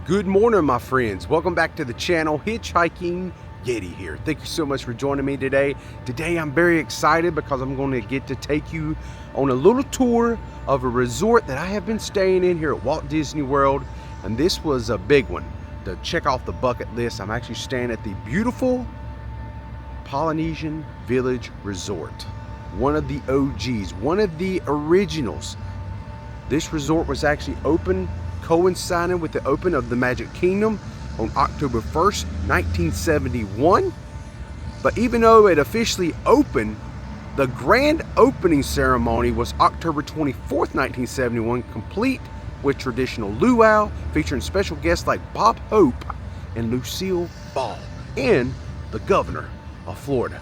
Good morning, my friends. Welcome back to the channel. Hitchhiking Yeti here. Thank you so much for joining me today. Today I'm very excited because I'm going to get to take you on a little tour of a resort that I have been staying in here at Walt Disney World, and this was a big one to check off the bucket list. I'm actually staying at the beautiful Polynesian Village Resort, one of the OGs, one of the originals. This resort was actually open coinciding with the opening of the Magic Kingdom on October 1st, 1971. But even though it officially opened, the grand opening ceremony was October 24th, 1971, complete with traditional luau, featuring special guests like Bob Hope and Lucille Ball, and the governor of Florida.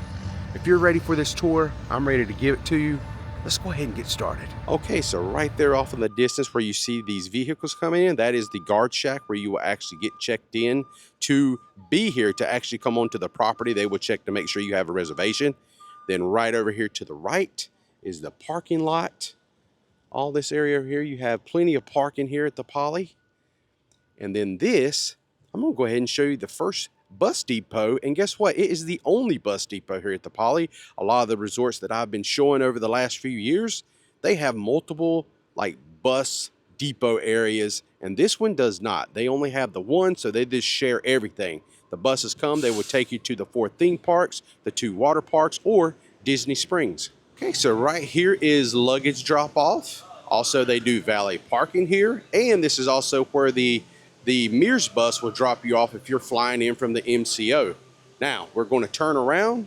If you're ready for this tour, I'm ready to give it to you. Let's go ahead and get started. Okay, so right there off in the distance where you see these vehicles coming in, that is the guard shack where you will actually get checked in to be here, to actually come onto the property. They will check to make sure you have a reservation. Then right over here to the right is the parking lot. All this area over here, you have plenty of parking here at the Poly. And then this, I'm gonna go ahead and show you the first bus depot, and guess what? It is the only bus depot here at the Poly. A lot of the resorts that I've been showing over the last few years, they have multiple like bus depot areas, and this one does not. They only have the one, so they just share everything. The buses come, they will take you to the 4 theme parks, the 2 water parks, or Disney Springs. Okay, so right here is luggage drop off. Also, they do valet parking here, and this is also where the Mears bus will drop you off if you're flying in from the MCO. Now, we're going to turn around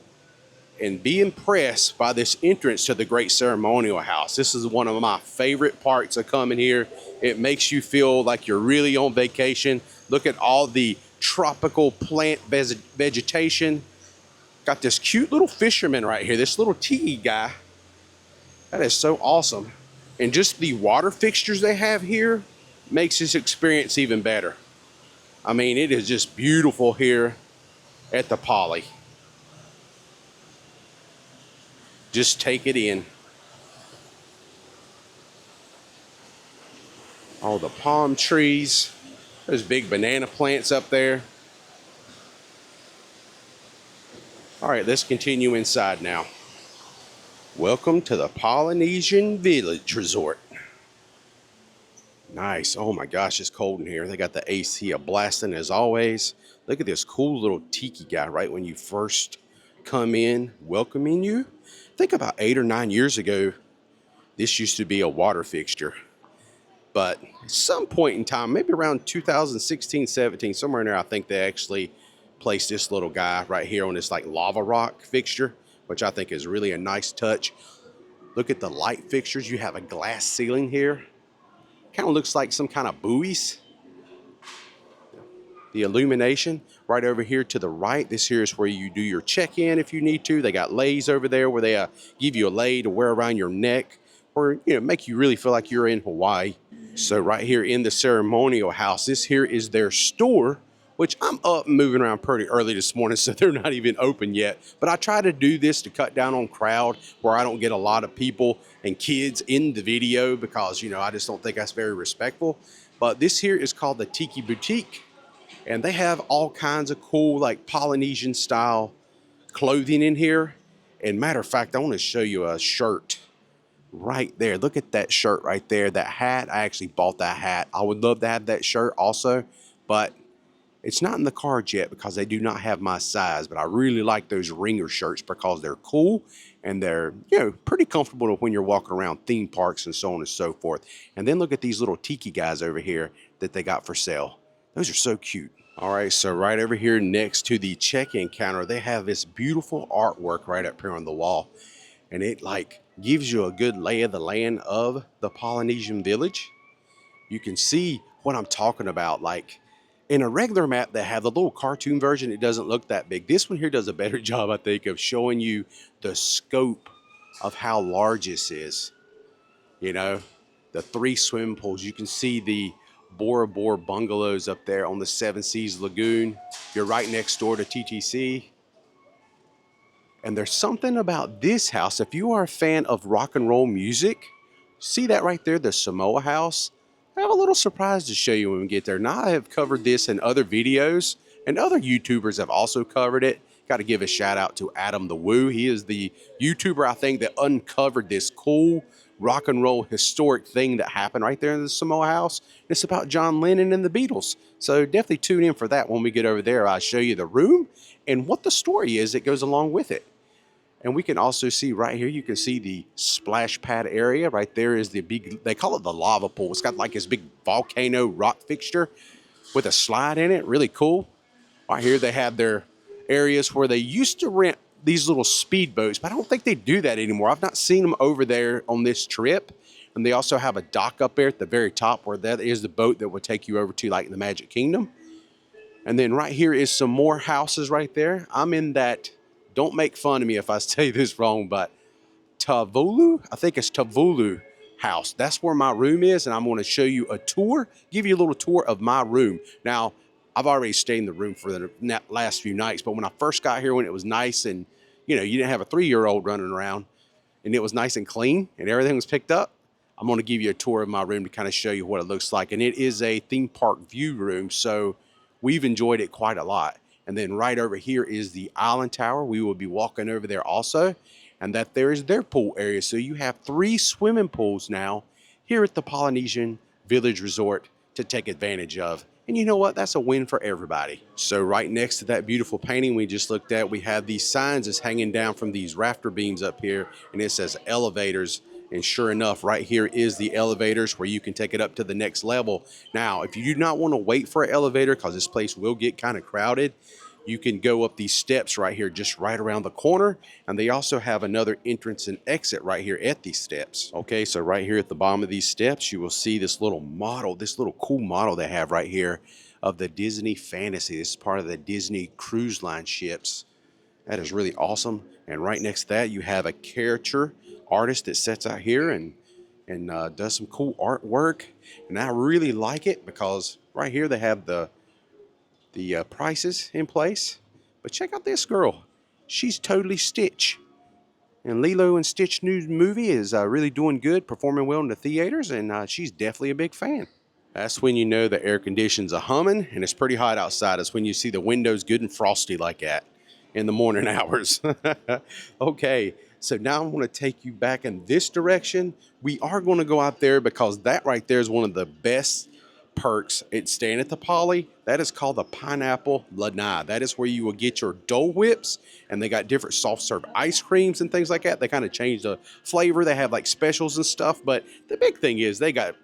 and be impressed by this entrance to the Great Ceremonial House. This is one of my favorite parts of coming here. It makes you feel like you're really on vacation. Look at all the tropical plant vegetation. Got this cute little fisherman right here, this little tiki guy. That is so awesome. And just the water fixtures they have here makes this experience even better. I mean, it is just beautiful here at the Poly. Just take it in. All the palm trees. There's big banana plants up there. All right, let's continue inside now. Welcome to the Polynesian Village Resort. Nice. Oh my gosh, it's cold in here. They got the AC blasting as always. Look at this cool little tiki guy right when you first come in, welcoming you. Think about 8 or 9 years ago, this used to be a water fixture. But at some point in time, maybe around 2016, 17, somewhere in there, I think they actually placed this little guy right here on this like lava rock fixture, which I think is really a nice touch. Look at the light fixtures. You have a glass ceiling here. Kind of looks like some kind of buoys. The illumination right over here to the right. This here is where you do your check-in if you need to. They got lays over there where they give you a lei to wear around your neck, or make you really feel like you're in Hawaii. So right here in the Ceremonial House, this here is their store, which I'm up and moving around pretty early this morning, so they're not even open yet. But I try to do this to cut down on crowd where I don't get a lot of people and kids in the video because, I just don't think that's very respectful. But this here is called the Tiki Boutique, and they have all kinds of cool, like Polynesian style clothing in here. And matter of fact, I want to show you a shirt right there. Look at that shirt right there. That hat, I actually bought that hat. I would love to have that shirt also, but it's not in the cards yet because they do not have my size. But I really like those ringer shirts because they're cool and they're, pretty comfortable when you're walking around theme parks and so on and so forth. And then look at these little tiki guys over here that they got for sale. Those are so cute. All right, so right over here next to the check-in counter, they have this beautiful artwork right up here on the wall. And it like gives you a good lay of the land of the Polynesian Village. You can see what I'm talking about. Like in a regular map, they have the little cartoon version. It doesn't look that big. This one here does a better job, I think, of showing you the scope of how large this is. The 3 swimming pools. You can see the Bora Bora bungalows up there on the 7 Seas Lagoon. You're right next door to TTC. And there's something about this house. If you are a fan of rock and roll music, see that right there, the Samoa house? I have a little surprise to show you when we get there. Now, I have covered this in other videos, and other YouTubers have also covered it. Got to give a shout out to Adam the Woo. He is the YouTuber, I think, that uncovered this cool rock and roll historic thing that happened right there in the Samoa house. It's about John Lennon and the Beatles. So definitely tune in for that when we get over there. I'll show you the room and what the story is that goes along with it. And we can also see right here, you can see the splash pad area. Right there is the big, they call it the lava pool. It's got like this big volcano rock fixture with a slide in it. Really cool. Right here, they have their areas where they used to rent these little speedboats, but I don't think they do that anymore. I've not seen them over there on this trip. And they also have a dock up there at the very top where that is the boat that would take you over to like the Magic Kingdom. And then right here is some more houses right there. I'm in that, don't make fun of me if I say this wrong, but Tavulu, I think it's Tavulu house. That's where my room is, and I'm going to show you a tour, give you a little tour of my room. Now, I've already stayed in the room for the last few nights, but when I first got here, when it was nice and, you know, you didn't have a 3-year-old running around, and it was nice and clean, and everything was picked up, I'm going to give you a tour of my room to kind of show you what it looks like. And it is a theme park view room, so we've enjoyed it quite a lot. And then right over here is the Island Tower. We will be walking over there also. And that there is their pool area. So you have 3 swimming pools now here at the Polynesian Village Resort to take advantage of. And you know what? That's a win for everybody. So right next to that beautiful painting we just looked at, we have these signs that's hanging down from these rafter beams up here. And it says elevators. And sure enough, right here is the elevators where you can take it up to the next level. Now, if you do not want to wait for an elevator, because this place will get kind of crowded, you can go up these steps right here, just right around the corner. And they also have another entrance and exit right here at these steps. Okay, so right here at the bottom of these steps, you will see this little model, this little cool model they have right here of the Disney Fantasy. This is part of the Disney Cruise Line ships. That is really awesome. And right next to that, you have a caricature artist that sits out here and does some cool artwork. And I really like it because right here they have the prices in place. But check out this girl. She's totally Stitch. And Lilo and Stitch new movie is really doing good, performing well in the theaters, and she's definitely a big fan. That's when you know the air conditions are humming and it's pretty hot outside. It's when you see the windows good and frosty like that in the morning hours. Okay, so now I'm going to take you back in this direction. We are going to go out there because that right there is one of the best perks. It's staying at the Poly. That is called the Pineapple Lanai. That is where you will get your Dole Whips, and they got different soft serve ice creams and things like that. They kind of change the flavor. They have like specials and stuff, but the big thing is they got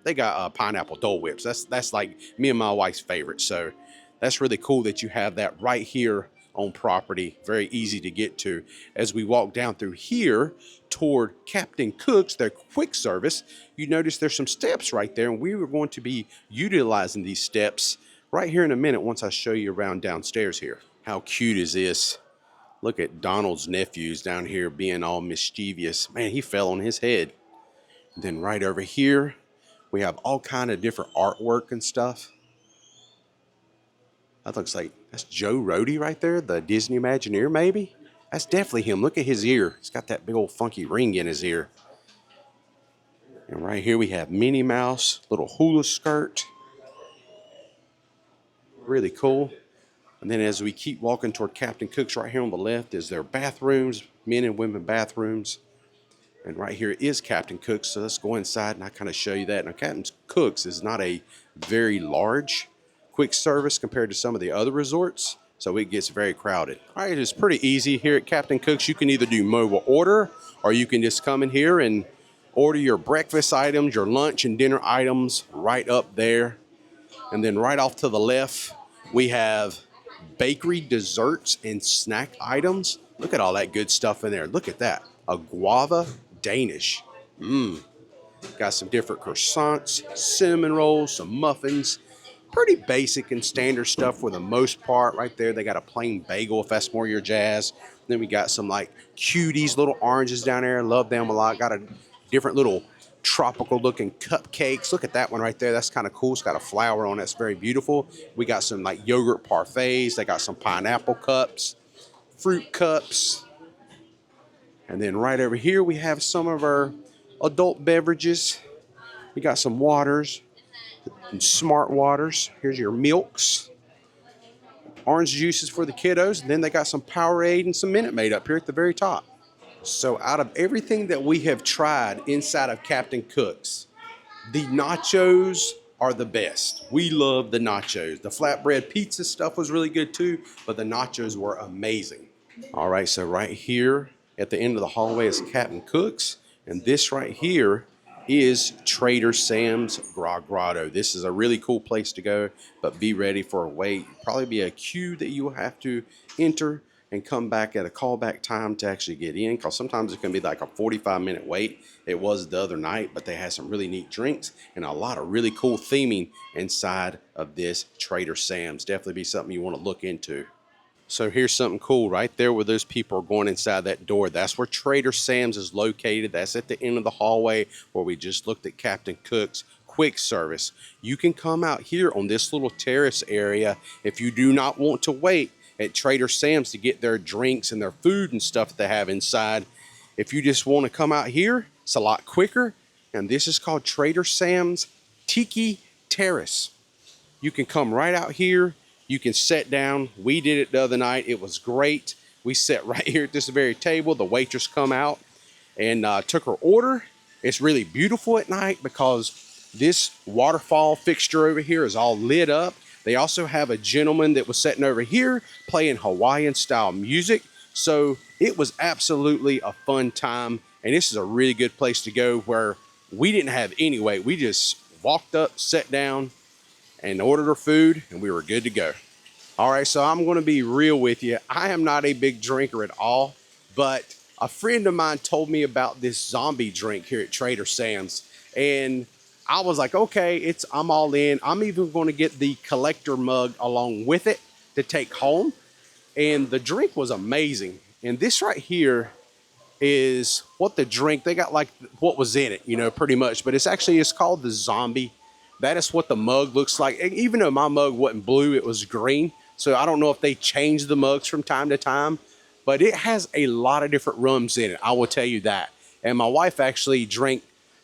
pineapple Dole Whips. That's like me and my wife's favorite. So that's really cool that you have that right here on property. Very easy to get to. As we walk down through here toward Captain Cook's, their quick service, you notice there's some steps right there, and we were going to be utilizing these steps right here in a minute once I show you around downstairs here. How cute is this? Look at Donald's nephews down here being all mischievous. Man, he fell on his head. And then right over here, we have all kind of different artwork and stuff. That looks like, that's Joe Rohde right there, the Disney Imagineer maybe? That's definitely him. Look at his ear. He's got that big old funky ring in his ear. And right here we have Minnie Mouse, little hula skirt. Really cool. And then as we keep walking toward Captain Cook's, right here on the left is their bathrooms, men and women bathrooms. And right here is Captain Cook's, so let's go inside and I kind of show you that. Now Captain Cook's is not a very large quick service compared to some of the other resorts, so it gets very crowded. All right, it's pretty easy here at Captain Cook's. You can either do mobile order, or you can just come in here and order your breakfast items, your lunch and dinner items right up there. And then right off to the left, we have bakery desserts and snack items. Look at all that good stuff in there. Look at that, a guava Danish. Got some different croissants, cinnamon rolls, some muffins. Pretty basic and standard stuff for the most part. Right there, they got a plain bagel if that's more your jazz. Then we got some like cuties, little oranges down there. Love them a lot. Got a different little tropical looking cupcakes. Look at that one right there. That's kind of cool. It's got a flower on it. It's very beautiful. We got some like yogurt parfaits. They got some pineapple cups, fruit cups. And then right over here, we have some of our adult beverages. We got some waters. and Smart Waters. Here's your milks, orange juices for the kiddos, and then they got some Powerade and some Minute Maid up here at the very top. So out of everything that we have tried inside of Captain Cook's, the nachos are the best. We love the nachos. The flatbread pizza stuff was really good too, but the nachos were amazing. All right, so right here at the end of the hallway is Captain Cook's, and this right here is Trader Sam's Grotto. This is a really cool place to go, but be ready for a wait. Probably be a queue that you will have to enter and come back at a callback time to actually get in, because sometimes it can be like a 45-minute wait. It was the other night, but they had some really neat drinks and a lot of really cool theming inside of this Trader Sam's. Definitely be something you want to look into. So here's something cool right there where those people are going inside that door. That's where Trader Sam's is located. That's at the end of the hallway where we just looked at Captain Cook's quick service. You can come out here on this little terrace area if you do not want to wait at Trader Sam's to get their drinks and their food and stuff that they have inside. If you just want to come out here, it's a lot quicker. And this is called Trader Sam's Tiki Terrace. You can come right out here. You can sit down. We did it the other night. It was great. We sat right here at this very table. The waitress come out and took her order. It's really beautiful at night because this waterfall fixture over here is all lit up. They also have a gentleman that was sitting over here playing Hawaiian style music. So it was absolutely a fun time. And this is a really good place to go where we didn't have any wait. We just walked up, sat down, and ordered our food, and we were good to go. All right, so I'm gonna be real with you. I am not a big drinker at all, but a friend of mine told me about this zombie drink here at Trader Sam's, and I was like, okay, I'm all in. I'm even gonna get the collector mug along with it to take home, and the drink was amazing. And this right here is what the drink, they got like what was in it, you know, pretty much, but it's called the zombie. That is what the mug looks like. And even though my mug wasn't blue, it was green. So I don't know if they change the mugs from time to time, but it has a lot of different rums in it. I will tell you that. And my wife actually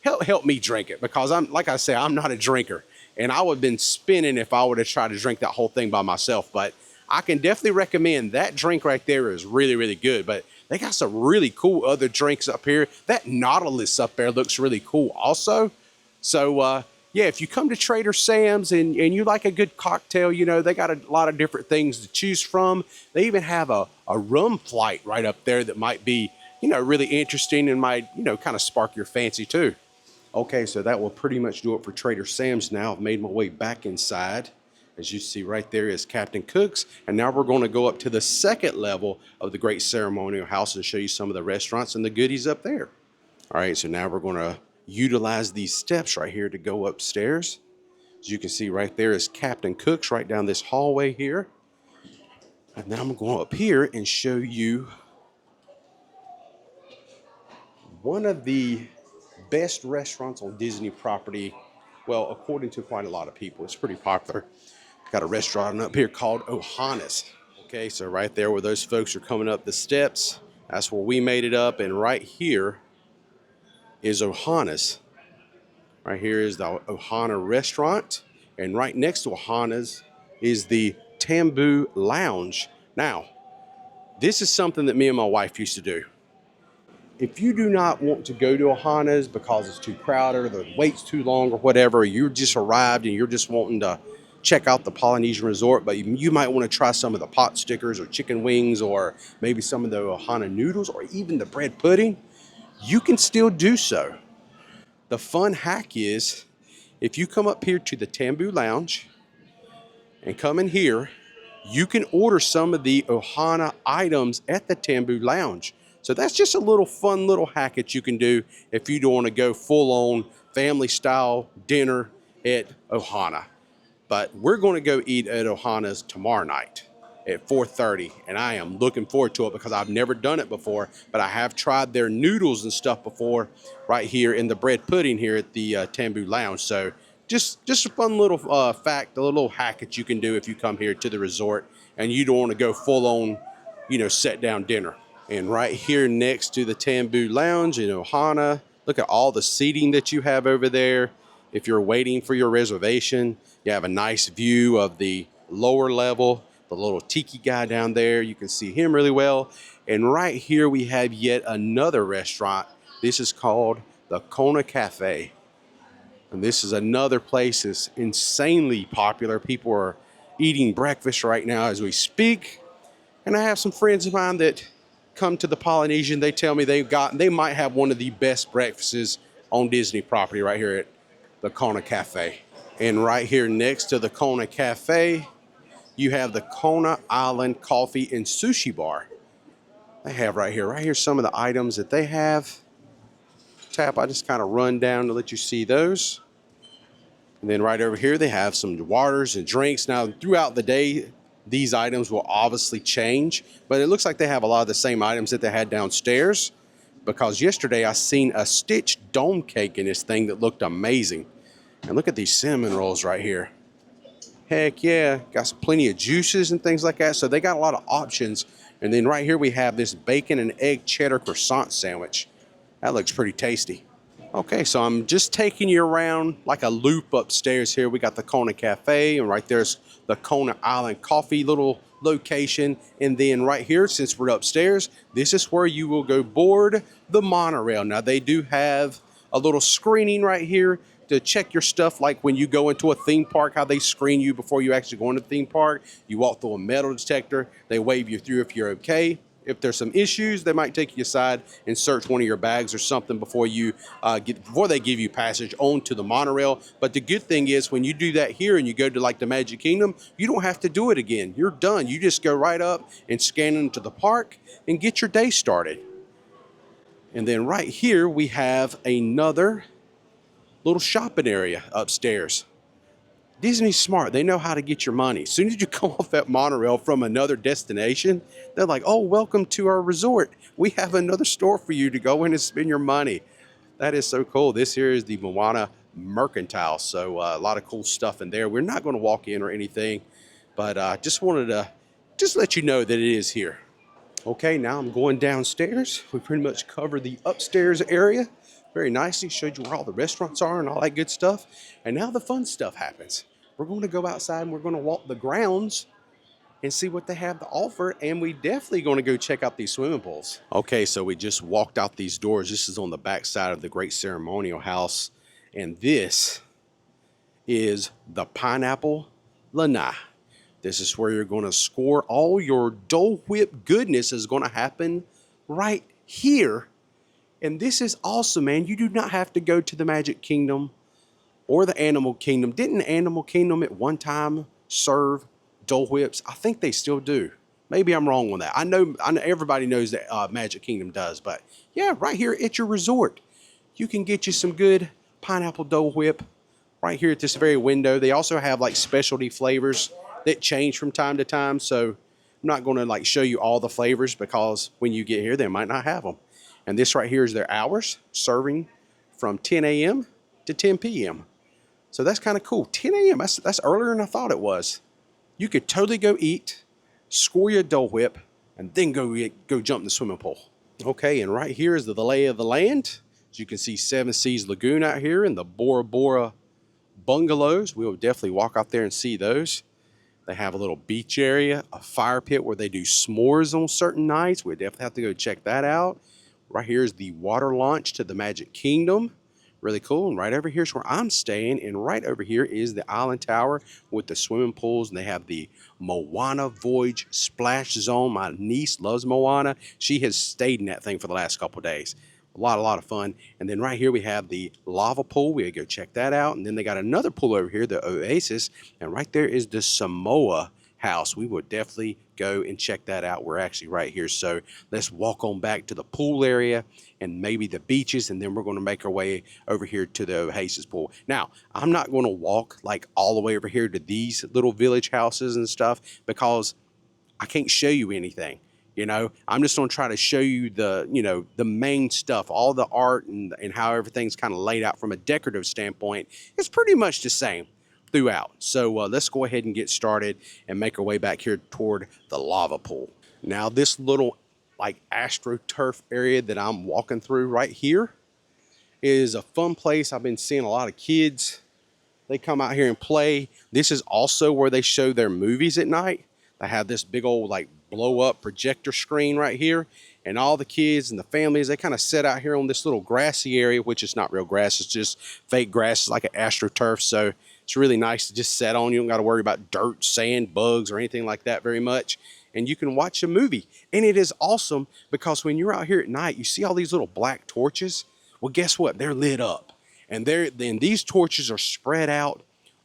helped me drink it because like I said, I'm not a drinker. And I would have been spinning if I would have tried to drink that whole thing by myself. But I can definitely recommend that drink right there is really, really good. But they got some really cool other drinks up here. That Nautilus up there looks really cool also. So, yeah, if you come to Trader Sam's and you like a good cocktail, you know, they got a lot of different things to choose from. They even have a rum flight right up there that might be, you know, really interesting and might, you know, kind of spark your fancy too. Okay, so that will pretty much do it for Trader Sam's now. I've made my way back inside. As you see right there is Captain Cook's. And now we're going to go up to the second level of the Great Ceremonial House and show you some of the restaurants and the goodies up there. All right, so now we're going to utilize these steps right here to go upstairs. As you can see right there is Captain Cook's right down this hallway here. And now I'm going up here and show you one of the best restaurants on Disney property. Well, according to quite a lot of people, it's pretty popular. Got a restaurant up here called Ohana's. Okay, so right there where those folks are coming up the steps, that's where we made it up. And right here is Ohana's. Right here is the Ohana restaurant. And right next to Ohana's is the Tambu Lounge. Now, this is something that me and my wife used to do. If you do not want to go to Ohana's because it's too crowded or the wait's too long or whatever, you just arrived and you're just wanting to check out the Polynesian Resort, but you might want to try some of the pot stickers or chicken wings or maybe some of the Ohana noodles or even the bread pudding, you can still do so. The fun hack is if you come up here to the Tambu Lounge and come in here, you can order some of the Ohana items at the Tambu Lounge. So that's just a little fun little hack that you can do if you don't want to go full on family style dinner at Ohana. But we're going to go eat at Ohana's tomorrow night at 4:30, and I am looking forward to it because I've never done it before, but I have tried their noodles and stuff before right here in the bread pudding here at the Tambu Lounge. So just a fun little fact, a little hack that you can do if you come here to the resort and you don't want to go full on, you know, sit down dinner. And right here next to the Tambu Lounge in Ohana, look at all the seating that you have over there. If you're waiting for your reservation, you have a nice view of the lower level, the little tiki guy down there. You can see him really well. And right here we have yet another restaurant. This is called the Kona Cafe. And this is another place that's insanely popular. People are eating breakfast right now as we speak. And I have some friends of mine that come to the Polynesian. They tell me they might have one of the best breakfasts on Disney property right here at the Kona Cafe. And right here next to the Kona Cafe, you have the Kona Island Coffee and Sushi Bar. They have right here some of the items that they have. Tap, I just kind of run down to let you see those. And then right over here, they have some waters and drinks. Now, throughout the day, these items will obviously change, but it looks like they have a lot of the same items that they had downstairs, because yesterday I seen a stitched dome cake in this thing that looked amazing. And look at these cinnamon rolls right here. Heck yeah, got plenty of juices and things like that. So they got a lot of options. And then right here we have this bacon and egg cheddar croissant sandwich. That looks pretty tasty. Okay, so I'm just taking you around like a loop upstairs here. We got the Kona Cafe, and right there's the Kona Island Coffee little location. And then right here, since we're upstairs, this is where you will go board the monorail. Now, they do have a little screening right here to check your stuff, like when you go into a theme park, how they screen you before you actually go into the theme park. You walk through a metal detector. They wave you through if you're okay. If there's some issues, they might take you aside and search one of your bags or something before they give you passage onto the monorail. But the good thing is, when you do that here and you go to like the Magic Kingdom, you don't have to do it again. You're done. You just go right up and scan into the park and get your day started. And then right here we have another little shopping area upstairs. Disney's smart. They know how to get your money. As soon as you come off that monorail from another destination, they're like, oh, welcome to our resort. We have another store for you to go in and spend your money. That is so cool. This here is the Moana Mercantile. So a lot of cool stuff in there. We're not going to walk in or anything, but just wanted to just let you know that it is here. Okay, now I'm going downstairs. We pretty much covered the upstairs area very nicely, showed you where all the restaurants are and all that good stuff. And now the fun stuff happens. We're going to go outside and we're going to walk the grounds and see what they have to offer. And we definitely going to go check out these swimming pools. Okay, so we just walked out these doors. This is on the back side of the Great Ceremonial House. And this is the Pineapple Lanai. This is where you're going to score all your Dole Whip goodness is going to happen right here. And this is awesome, man. You do not have to go to the Magic Kingdom or the Animal Kingdom. Didn't Animal Kingdom at one time serve Dole Whips? I think they still do. Maybe I'm wrong on that. I know everybody knows that Magic Kingdom does. But yeah, right here at your resort, you can get you some good pineapple Dole Whip right here at this very window. They also have like specialty flavors that change from time to time. So I'm not going to like show you all the flavors, because when you get here, they might not have them. And this right here is their hours, serving from 10 a.m. to 10 p.m. So that's kind of cool. 10 a.m., that's earlier than I thought it was. You could totally go eat, score your Dole Whip, and then go jump in the swimming pool. Okay, and right here is the lay of the land. As you can see, Seven Seas Lagoon out here and the Bora Bora bungalows. We'll definitely walk out there and see those. They have a little beach area, a fire pit where they do s'mores on certain nights. We'll definitely have to go check that out. Right here is the water launch to the Magic Kingdom. Really cool. And right over here is where I'm staying. And right over here is the Island Tower with the swimming pools. And they have the Moana Voyage Splash Zone. My niece loves Moana. She has stayed in that thing for the last couple of days. A lot of fun. And then right here we have the lava pool. We'll go check that out. And then they got another pool over here, the Oasis. And right there is the Samoa house. We will definitely go and check that out. We're actually right here. So let's walk on back to the pool area and maybe the beaches, and then we're going to make our way over here to the Oasis pool. Now, I'm not going to walk like all the way over here to these little village houses and stuff, because I can't show you anything. You know, I'm just going to try to show you the main stuff, all the art and how everything's kind of laid out from a decorative standpoint. It's pretty much the same throughout. So let's go ahead and get started and make our way back here toward the lava pool. Now, this little like AstroTurf area that I'm walking through right here It is a fun place. I've been seeing a lot of kids. They come out here and play. This is also where they show their movies at night. They have this big old like blow up projector screen right here. And all the kids and the families, they kind of sit out here on this little grassy area, which is not real grass. It's just fake grass. It's like an astroturf. So it's really nice to just sit on. You don't got to worry about dirt, sand, bugs, or anything like that very much. And you can watch a movie. And it is awesome because when you're out here at night, you see all these little black torches. Well, guess what? They're lit up. And then these torches are spread out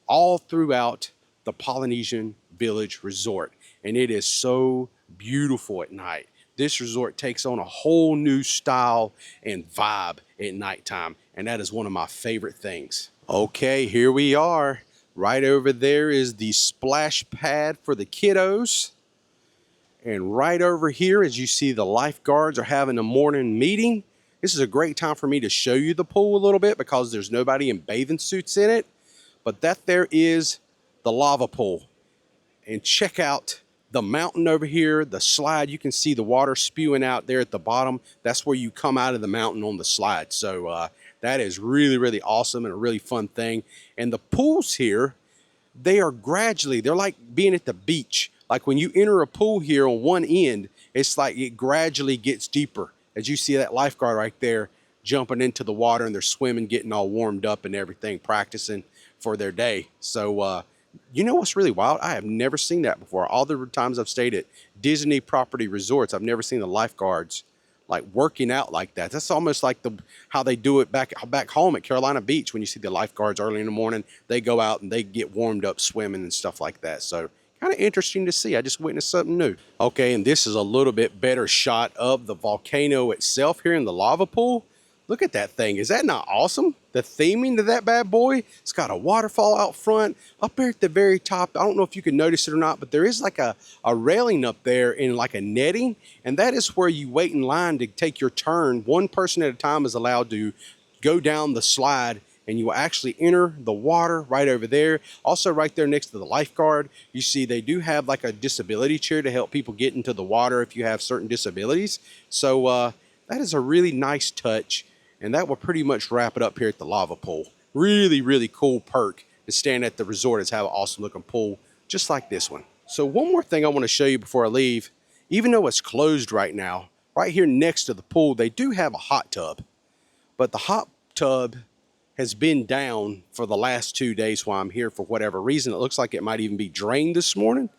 all throughout the Polynesian Village Resort. And it is so beautiful at night. This resort takes on a whole new style and vibe at nighttime. And that is one of my favorite things. Okay, here we are. Right over there is the splash pad for the kiddos. And right over here, as you see, the lifeguards are having a morning meeting. This is a great time for me to show you the pool a little bit because there's nobody in bathing suits in it. But that there is the lava pool. And check out the mountain over here, the slide. You can see the water spewing out there at the bottom. That's where you come out of the mountain on the slide. So that is really, really awesome and a really fun thing. And the pools here, they're like being at the beach. Like when you enter a pool here on one end, it's like it gradually gets deeper. As you see that lifeguard right there jumping into the water and they're swimming, getting all warmed up and everything, practicing for their day. So, you know what's really wild? I have never seen that before. All the times I've stayed at Disney property resorts, I've never seen the lifeguards like working out like that. That's almost like how they do it back home at Carolina Beach. When you see the lifeguards early in the morning, they go out and they get warmed up swimming and stuff like that. So kind of interesting to see. I just witnessed something new. Okay, and this is a little bit better shot of the volcano itself here in the lava pool. Look at that thing. Is that not awesome? The theming to that bad boy. It's got a waterfall out front. Up there at the very top, I don't know if you can notice it or not, but there is like a railing up there in like a netting. And that is where you wait in line to take your turn. One person at a time is allowed to go down the slide, and you will actually enter the water right over there. Also right there next to the lifeguard, you see they do have like a disability chair to help people get into the water if you have certain disabilities. So that is a really nice touch. And that will pretty much wrap it up here at the lava pool. Really, really cool perk to stand at the resort is have an awesome looking pool just like this one. So one more thing I want to show you before I leave. Even though it's closed right now, right here next to the pool, they do have a hot tub. But the hot tub has been down for the last 2 days while I'm here for whatever reason. It looks like it might even be drained this morning.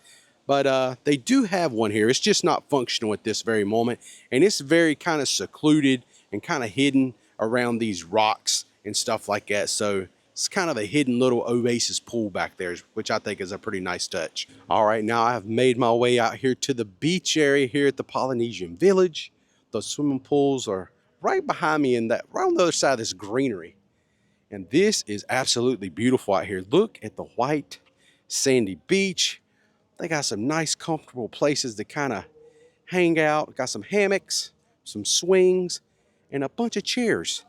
But they do have one here. It's just not functional at this very moment. And it's very kind of secluded and kind of hidden around these rocks and stuff like that. So it's kind of a hidden little oasis pool back there, which I think is a pretty nice touch. All right, now I've made my way out here to the beach area here at the Polynesian Village. The swimming pools are right behind me right on the other side of this greenery. And this is absolutely beautiful out here. Look at the white sandy beach. They got some nice comfortable places to kind of hang out. Got some hammocks, some swings, and a bunch of chairs.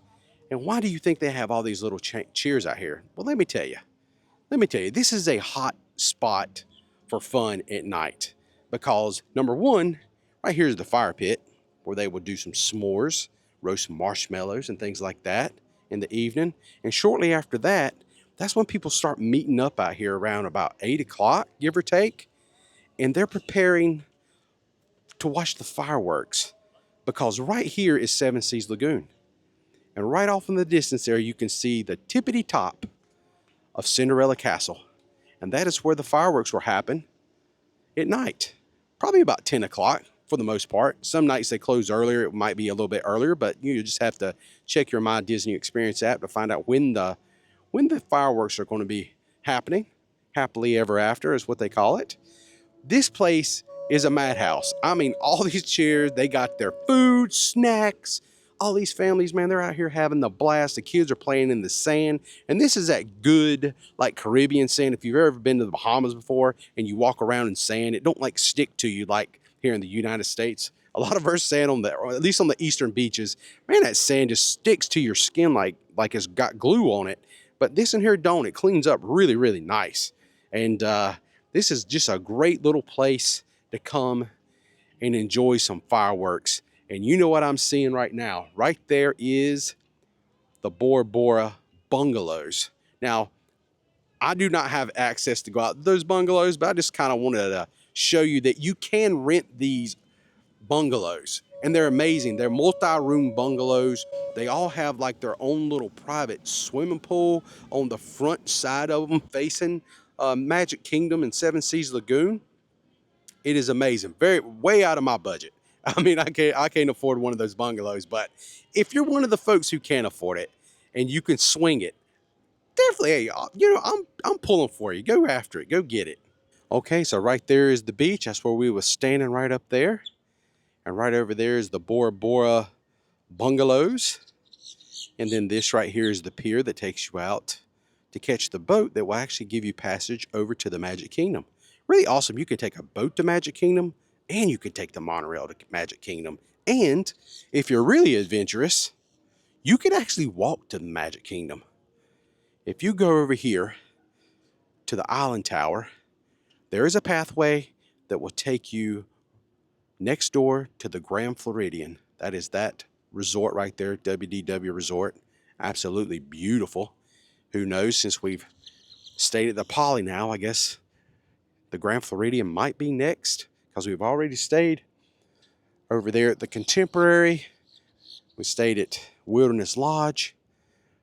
And why do you think they have all these little chairs out here? Well, let me tell you. This is a hot spot for fun at night. Because number one, right here is the fire pit where they will do some s'mores, roast some marshmallows and things like that in the evening. And shortly after that, that's when people start meeting up out here around about 8 o'clock, give or take. And they're preparing to watch the fireworks. Because right here is Seven Seas Lagoon. And right off in the distance there, you can see the tippity top of Cinderella Castle. And that is where the fireworks will happen at night. Probably about 10 o'clock for the most part. Some nights they close earlier. It might be a little bit earlier, but you just have to check your My Disney Experience app to find out when the fireworks are going to be happening. Happily ever after is what they call it. This place is a madhouse. I mean, all these chairs, they got their food, snacks, all these families, man, they're out here having the blast. The kids are playing in the sand. And this is that good, like Caribbean sand. If you've ever been to the Bahamas before and you walk around in sand, it don't like stick to you like here in the United States. A lot of our sand or at least on the eastern beaches, man, that sand just sticks to your skin like it's got glue on it. But this in here don't. It cleans up really, really nice. And this is just a great little place to come and enjoy some fireworks. And you know what I'm seeing right now? Right there is the Bora Bora bungalows. Now, I do not have access to go out to those bungalows, but I just kind of wanted to show you that you can rent these bungalows, and they're amazing. They're multi-room bungalows. They all have like their own little private swimming pool on the front side of them facing Magic Kingdom and Seven Seas Lagoon. It is amazing. Very way out of my budget. I mean, I can't afford one of those bungalows, but if you're one of the folks who can't afford it and you can swing it, definitely, hey, you know, I'm pulling for you. Go after it. Go get it. Okay, so right there is the beach. That's where we was standing, right up there. And right over there is the Bora Bora bungalows. And then this right here is the pier that takes you out to catch the boat that will actually give you passage over to the Magic Kingdom. Really awesome. You can take a boat to Magic Kingdom, and you can take the monorail to Magic Kingdom. And if you're really adventurous, you can actually walk to the Magic Kingdom. If you go over here to the Island Tower, there is a pathway that will take you next door to the Grand Floridian. That is that resort right there, WDW Resort. Absolutely beautiful. Who knows, since we've stayed at the Poly now, I guess the Grand Floridian might be next, because we've already stayed over there at the Contemporary. We stayed at Wilderness Lodge.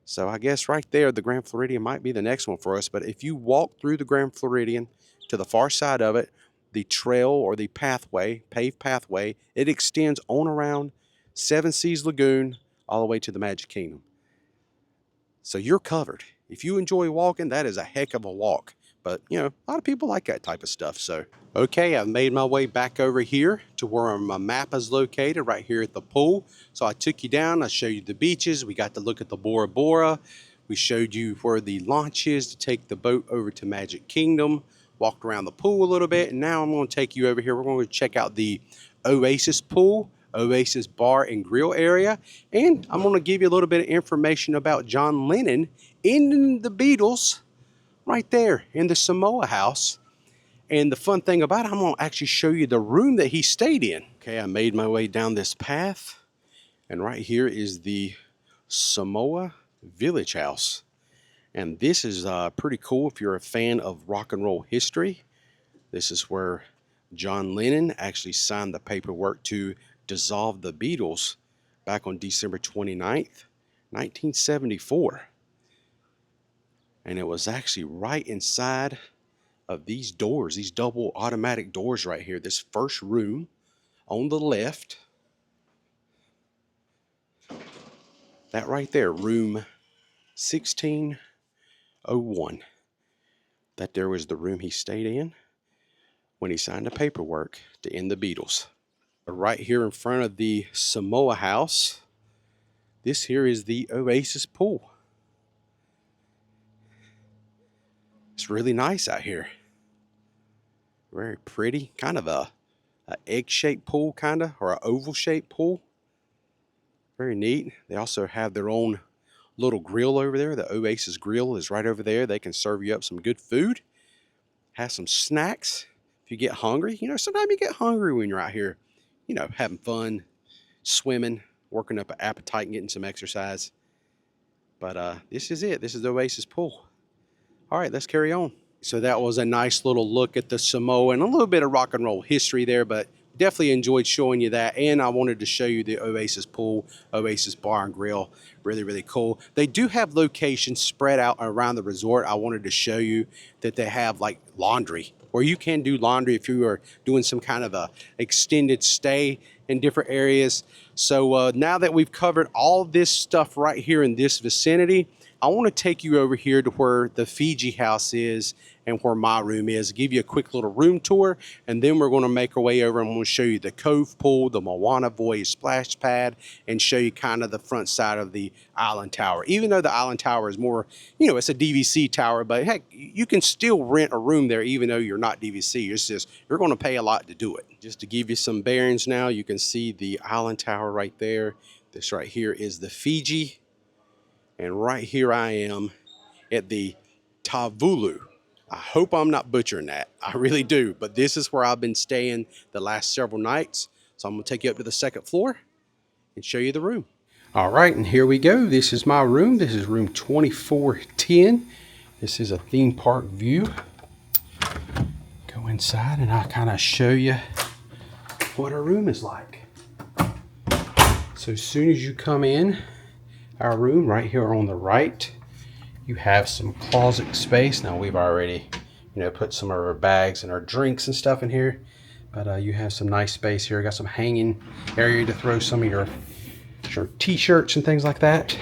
So I guess right there, the Grand Floridian might be the next one for us. But if you walk through the Grand Floridian to the far side of it, the trail or the pathway, paved pathway, it extends on around Seven Seas Lagoon all the way to the Magic Kingdom. So you're covered. If you enjoy walking, that is a heck of a walk. But, you know, a lot of people like that type of stuff. So, okay, I've made my way back over here to where my map is located, right here at the pool. So I took you down. I showed you the beaches. We got to look at the Bora Bora. We showed you where the launch is to take the boat over to Magic Kingdom. Walked around the pool a little bit. And now I'm going to take you over here. We're going to check out the Oasis pool, Oasis bar and grill area. And I'm going to give you a little bit of information about John Lennon in the Beatles right there in the Samoa house. And the fun thing about it, I'm going to actually show you the room that he stayed in. Okay, I made my way down this path. And right here is the Samoa Village House. And this is pretty cool if you're a fan of rock and roll history. This is where John Lennon actually signed the paperwork to dissolve the Beatles back on December 29th, 1974. And it was actually right inside of these doors, these double automatic doors right here. This first room on the left, that right there, room 1601. That there was the room he stayed in when he signed the paperwork to end the Beatles. Right here in front of the Samoa house, this here is the Oasis pool. It's really nice out here. Very pretty. Kind of a egg-shaped pool, kind of, or an oval-shaped pool. Very neat. They also have their own little grill over there. The Oasis grill is right over there. They can serve you up some good food. Have some snacks if you get hungry. You know, sometimes you get hungry when you're out here, you know, having fun, swimming, working up an appetite and getting some exercise. But this is it. This is the Oasis pool. All right, let's carry on. So that was a nice little look at the Samoa and a little bit of rock and roll history there, but definitely enjoyed showing you that. And I wanted to show you the Oasis pool, Oasis bar and grill. Really, really cool. They do have locations spread out around the resort. I wanted to show you that they have like laundry, where you can do laundry if you are doing some kind of a extended stay in different areas. So now that we've covered all this stuff right here in this vicinity, I want to take you over here to where the Fiji house is and where my room is. Give you a quick little room tour, and then we're going to make our way over and I'm going to show you the Cove pool, the Moana Voyage splash pad, and show you kind of the front side of the Island Tower. Even though the Island Tower is more, you know, it's a DVC tower, but heck, you can still rent a room there even though you're not DVC. It's just, you're going to pay a lot to do it. Just to give you some bearings now, you can see the Island Tower right there. This right here is the Fiji. And right here I am at the Tavulu. I hope I'm not butchering that. I really do. But this is where I've been staying the last several nights. So I'm going to take you up to the second floor and show you the room. All right, and here we go. This is my room. This is room 2410. This is a theme park view. Go inside and I'll kind of show you what our room is like. So as soon as you come in our room, right here on the right, you have some closet space. Now we've already, put some of our bags and our drinks and stuff in here, but you have some nice space here. Got some hanging area to throw some of your t-shirts and things like that.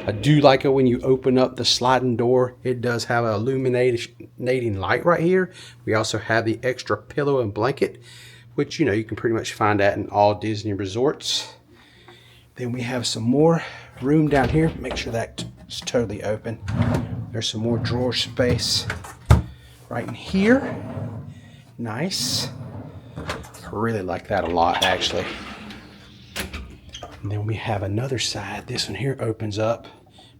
I do like it when you open up the sliding door. It does have an illuminating light right here. We also have the extra pillow and blanket, which you can pretty much find that in all Disney resorts. Then we have some more room down here. Make sure that's totally open. There's some more drawer space right in here. Nice. I really like that a lot, actually. And then we have another side. This one here opens up.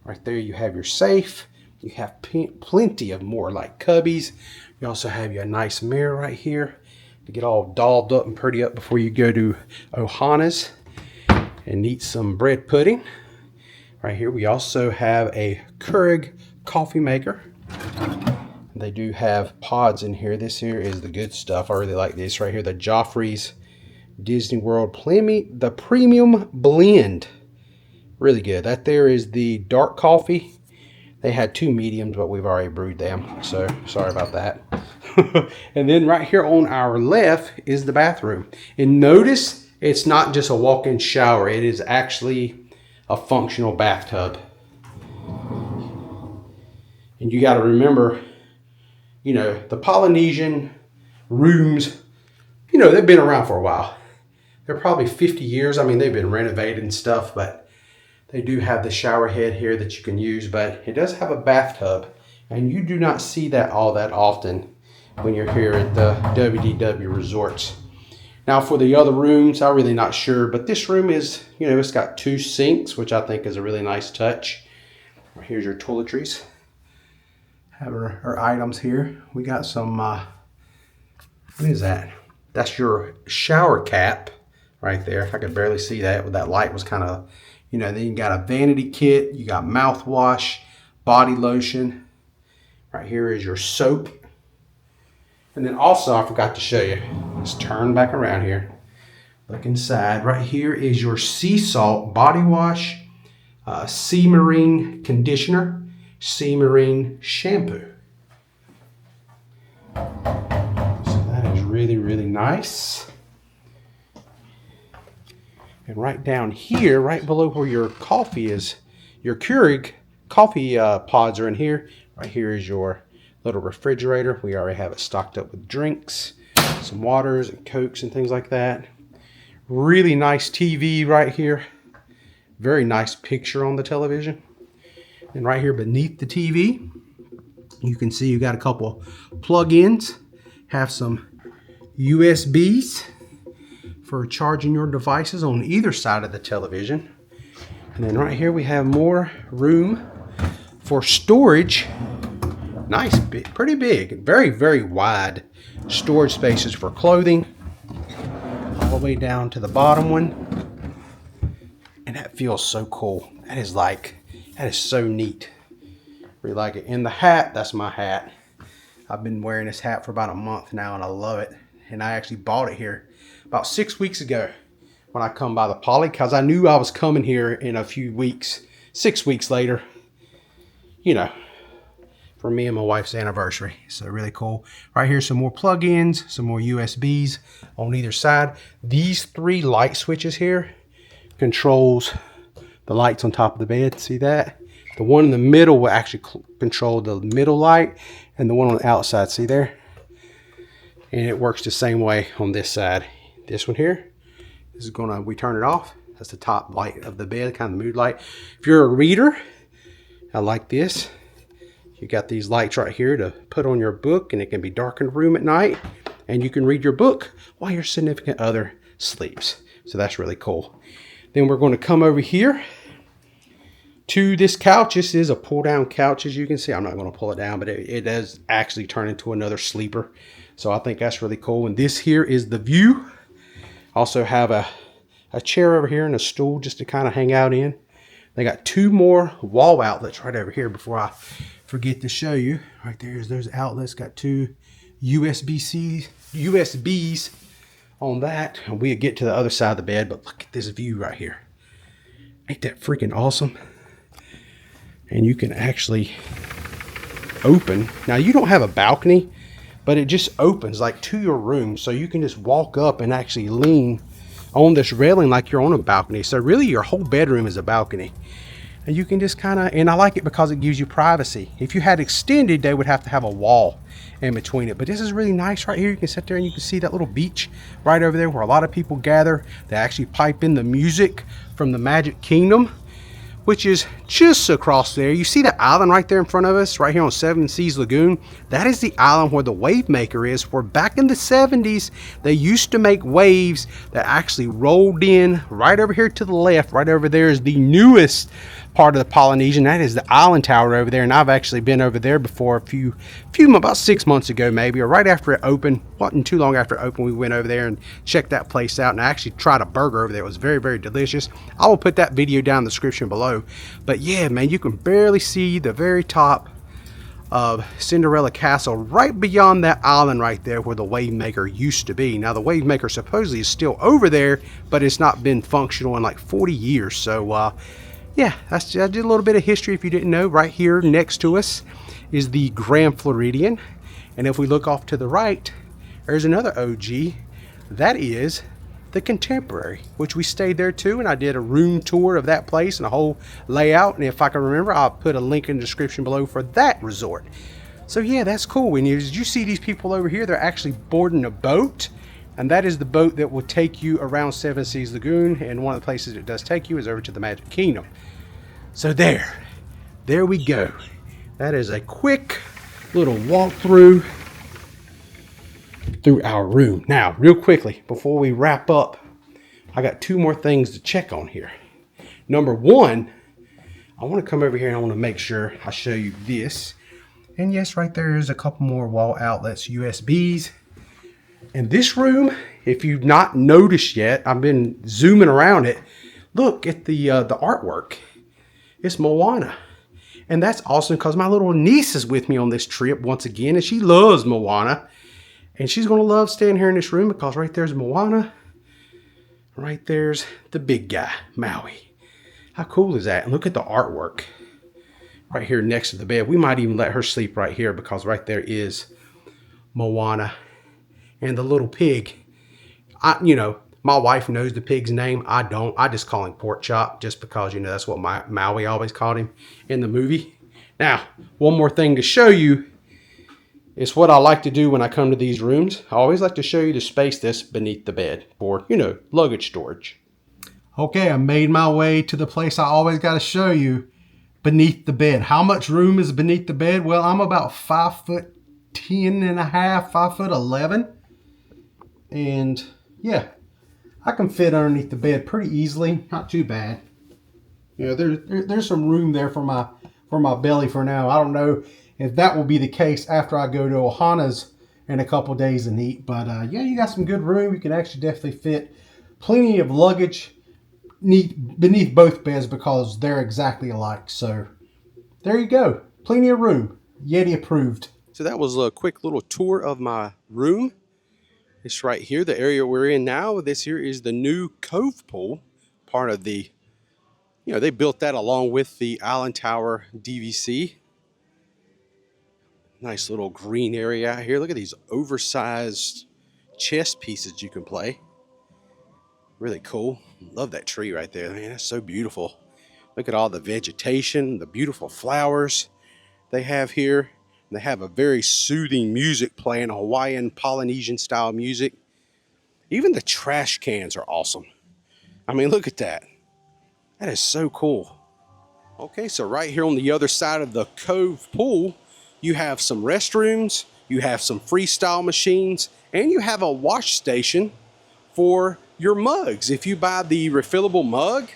Right there you have your safe. You have plenty of more like cubbies. You also have your nice mirror right here to get all dolled up and pretty up before you go to Ohana's and eat some bread pudding. Right here we also have a Keurig coffee maker. They do have pods in here. This here is the good stuff. I really like this right here, the Joffrey's Disney World the Premium Blend. Really good. That there is the dark coffee. They had 2 mediums, but we've already brewed them, so sorry about that. And then right here on our left is the bathroom. And notice it's not just a walk-in shower. It is actually a functional bathtub. And you got to remember, the Polynesian rooms, they've been around for a while. They're probably 50 years. I mean, they've been renovated and stuff, but they do have the shower head here that you can use, but it does have a bathtub, and you do not see that all that often when you're here at the WDW resorts. Now for the other rooms, I'm really not sure, but this room is, it's got 2 sinks, which I think is a really nice touch. Here's your toiletries. Have our items here. We got some, what is that? That's your shower cap right there. I could barely see that, but that light was kind of, then you got a vanity kit. You got mouthwash, body lotion. Right here is your soap. And then also, I forgot to show you. Let's turn back around here. Look inside. Right here is your sea salt body wash, sea marine conditioner, sea marine shampoo. So that is really, really nice. And right down here, right below where your coffee is, your Keurig coffee pods are in here. Right here is your little refrigerator. We already have it stocked up with drinks, some waters and Cokes and things like that. Really nice TV right here. Very nice picture on the television. And right here beneath the TV, you can see you got a couple plug-ins. Have some USBs for charging your devices on either side of the television. And then right here we have more room for storage. Nice, pretty big, very, very wide storage spaces for clothing. All the way down to the bottom one. And that feels so cool. That is so neat. Really like it. And the hat, that's my hat. I've been wearing this hat for about a month now and I love it. And I actually bought it here about 6 weeks ago when I come by the Poly, because I knew I was coming here in a few weeks, 6 weeks later, for me and my wife's anniversary. So really cool. Right here, some more plug-ins, some more USBs on either side. These 3 light switches here controls the lights on top of the bed. See that? The one in the middle will actually control the middle light, and the one on the outside, see there? And it works the same way on this side. This one here, we turn it off. That's the top light of the bed, kind of the mood light. If you're a reader, I like this. You got these lights right here to put on your book, and it can be dark in the room at night, and you can read your book while your significant other sleeps. So that's really cool. Then we're going to come over here to this couch. This is a pull down couch, as you can see. I'm not going to pull it down, but it does actually turn into another sleeper. So I think that's really cool. And this here is the view. Also have a a chair over here and a stool just to kind of hang out in. They got 2 more wall outlets right over here before I forget to show you. Right there's those outlets. Got 2 USBs on that. And we'll get to the other side of the bed, but look at this view right here. Ain't that freaking awesome? And you can actually open. Now you don't have a balcony, but it just opens like to your room. So you can just walk up and actually lean on this railing like you're on a balcony. So really your whole bedroom is a balcony. And you can just kind of, and I like it because it gives you privacy. If you had extended, they would have to have a wall in between it. But this is really nice right here. You can sit there and you can see that little beach right over there where a lot of people gather. They actually pipe in the music from the Magic Kingdom, which is just across there. You see the island right there in front of us, right here on Seven Seas Lagoon? That is the island where the wave maker is, where back in the 70s, they used to make waves that actually rolled in right over here to the left. Right over there is the newest part of the Polynesian. That is the island tower over there, and I've actually been over there before about 6 months ago maybe, or right after it opened. Wasn't too long after it opened, we went over there and checked that place out, and I actually tried a burger over there. It was very, very delicious. I will put that video down in the description below. But yeah, man, you can barely see the very top of Cinderella Castle right beyond that island right there where the wave maker used to be. Now the wave maker supposedly is still over there, but it's not been functional in like 40 years. So yeah, I did a little bit of history if you didn't know. Right here next to us is the Grand Floridian. And if we look off to the right, there's another OG. That is the Contemporary, which we stayed there too. And I did a room tour of that place and a whole layout. And if I can remember, I'll put a link in the description below for that resort. So yeah, that's cool. When you see these people over here, they're actually boarding a boat. And that is the boat that will take you around Seven Seas Lagoon. And one of the places it does take you is over to the Magic Kingdom. So there we go. That is a quick little walkthrough through our room. Now, real quickly, before we wrap up, I got 2 more things to check on here. Number 1, I want to come over here and I want to make sure I show you this. And yes, right there is a couple more wall outlets, USBs. And this room, if you've not noticed yet, I've been zooming around it. Look at the artwork. It's Moana. And that's awesome because my little niece is with me on this trip once again, and she loves Moana. And she's going to love staying here in this room because right there's Moana. Right there's the big guy, Maui. How cool is that? And look at the artwork right here next to the bed. We might even let her sleep right here because right there is Moana and the little pig. My wife knows the pig's name. I don't. I just call him Pork Chop just because, that's what Maui always called him in the movie. Now, one more thing to show you. It's what I like to do when I come to these rooms. I always like to show you the space that's beneath the bed for, luggage storage. Okay, I made my way to the place I always got to show you, beneath the bed. How much room is beneath the bed? Well, I'm about 5'10" and a half, 5'11". And yeah, I can fit underneath the bed pretty easily. Not too bad. There's some room there for my belly for now. I don't know if that will be the case after I go to Ohana's in a couple days and eat. But yeah, you got some good room. You can actually definitely fit plenty of luggage beneath both beds because they're exactly alike. So there you go. Plenty of room. Yeti approved. So that was a quick little tour of my room. It's right here, the area we're in now. This here is the new Cove pool, part of the, they built that along with the Island Tower DVC. Nice little green area out here. Look at these oversized chess pieces you can play. Really cool. Love that tree right there. Man, that's so beautiful. Look at all the vegetation, the beautiful flowers they have here. They have a very soothing music playing, Hawaiian Polynesian style music. Even the trash cans are awesome. I mean, look at that. That is so cool. Okay, so right here on the other side of the Cove pool, you have some restrooms, you have some freestyle machines, and you have a wash station for your mugs. If you buy the refillable mug,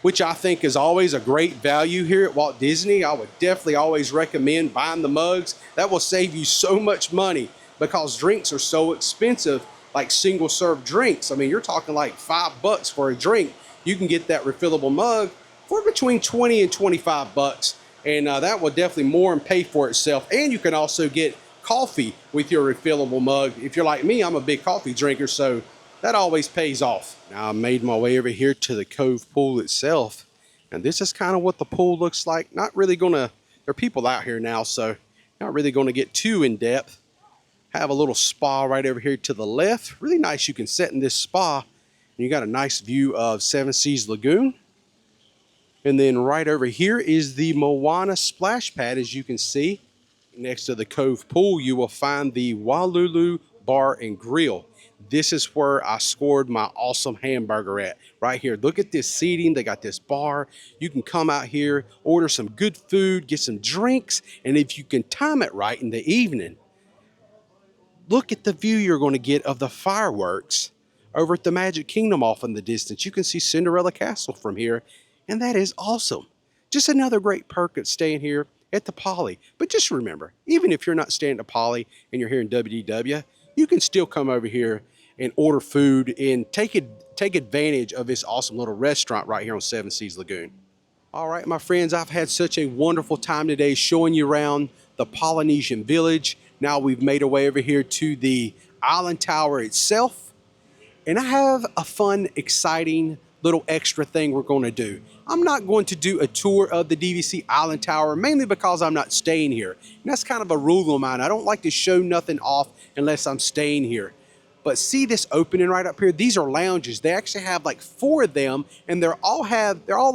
which I think is always a great value here at Walt Disney, I would definitely always recommend buying the mugs. That will save you so much money because drinks are so expensive like single serve drinks. I mean, you're talking like $5 for a drink. You can get that refillable mug for between 20 and 25 bucks. And that will definitely more than pay for itself. And you can also get coffee with your refillable mug. If you're like me, I'm a big coffee drinker, so that always pays off. Now I made my way over here to the Cove pool itself. And this is kind of what the pool looks like. Not really gonna, there are people out here now, so not really gonna get too in depth. Have a little spa right over here to the left. Really nice. You can sit in this spa and you got a nice view of Seven Seas Lagoon. And then right over here is the Moana splash pad, as you can see. Next to the Cove pool, you will find the Walulu Bar and Grill. This is where I scored my awesome hamburger at. Right here. Look at this seating. They got this bar. You can come out here, order some good food, get some drinks, and if you can time it right in the evening, look at the view you're going to get of the fireworks over at the Magic Kingdom off in the distance. You can see Cinderella Castle from here. And that is awesome. Just another great perk of staying here at the Poly. But just remember, even if you're not staying at the Poly and you're here in WDW, you can still come over here and order food and take advantage of this awesome little restaurant right here on Seven Seas Lagoon. All right, my friends, I've had such a wonderful time today showing you around the Polynesian Village. Now we've made our way over here to the Island Tower itself. And I have a fun, exciting little extra thing we're going to do. I'm not going to do a tour of the DVC Island Tower, mainly because I'm not staying here. And that's kind of a rule of mine. I don't like to show nothing off unless I'm staying here. But see this opening right up here? These are lounges. They actually have like 4 of them, and they're all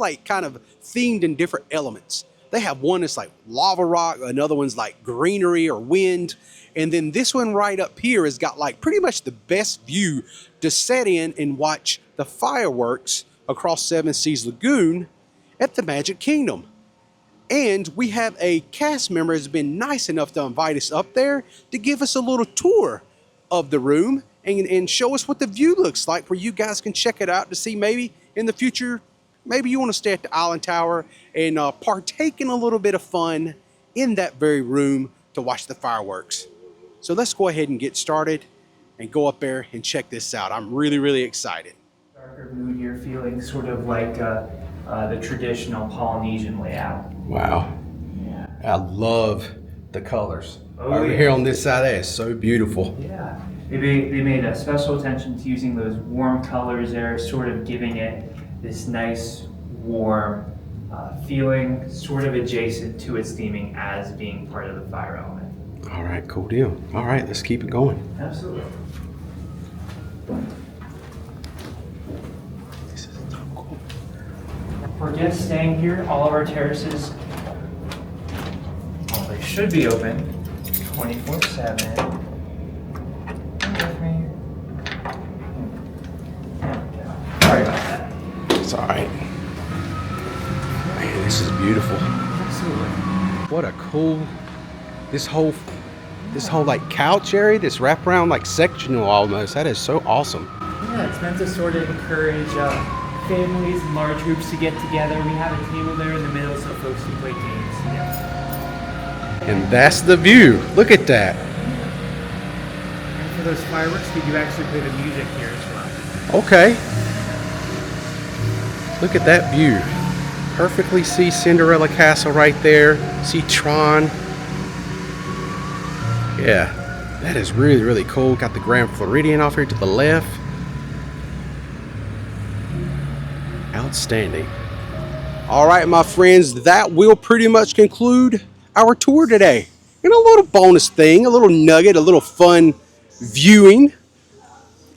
like kind of themed in different elements. They have one that's like lava rock, another one's like greenery or wind. And then this one right up here has got like pretty much the best view to set in and watch the fireworks across Seven Seas Lagoon at the Magic Kingdom. And we have a cast member who's been nice enough to invite us up there to give us a little tour of the room and show us what the view looks like, where you guys can check it out to see maybe in the future, maybe you want to stay at the Island Tower and partake in a little bit of fun in that very room to watch the fireworks. So let's go ahead and get started and go up there and check this out. I'm really, really excited. Darker mood here, feeling sort of like the traditional Polynesian layout. Wow. Yeah. I love the colors. Over here on this side, that is so beautiful. Yeah. They made a special attention to using those warm colors there, sort of giving it this nice, warm feeling, sort of adjacent to its theming as being part of the fire element. All right, cool deal. All right, let's keep it going. Absolutely. This is so cool. For guests staying here, all of our terraces, well, they should be open 24/7. Sorry about that. It's all right. Man, this is beautiful. Absolutely. What a cool, this whole like couch area, this wraparound like sectional almost. That is so awesome. Yeah, it's meant to sort of encourage families and large groups to get together. We have a table there in the middle so folks can play games. Yeah. And that's the view. Look at that. And for those fireworks, we do actually play the music here as well. Okay. Look at that view. Perfectly see Cinderella Castle right there. See Tron. Yeah, that is really, really cool. Got the Grand Floridian off here to the left. Outstanding. All right, my friends, that will pretty much conclude our tour today. And a little bonus thing, a little nugget, a little fun viewing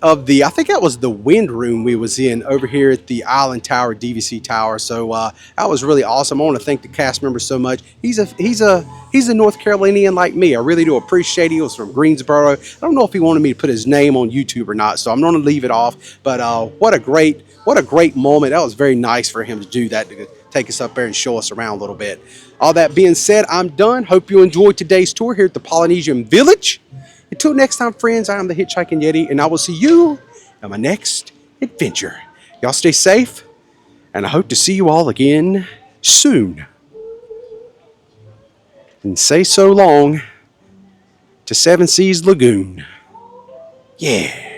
of the, I think that was the wind room we was in over here at the Island Tower, DVC Tower. So that was really awesome. I want to thank the cast member so much. He's a North Carolinian like me. I really do appreciate it. He was from Greensboro. I don't know if he wanted me to put his name on YouTube or not, so I'm going to leave it off. But what a great moment. That was very nice for him to do that, to take us up there and show us around a little bit. All that being said, I'm done. Hope you enjoyed today's tour here at the Polynesian Village. Until next time, friends, I am the Hitchhiking Yeti, and I will see you on my next adventure. Y'all stay safe, and I hope to see you all again soon. And say so long to Seven Seas Lagoon. Yeah.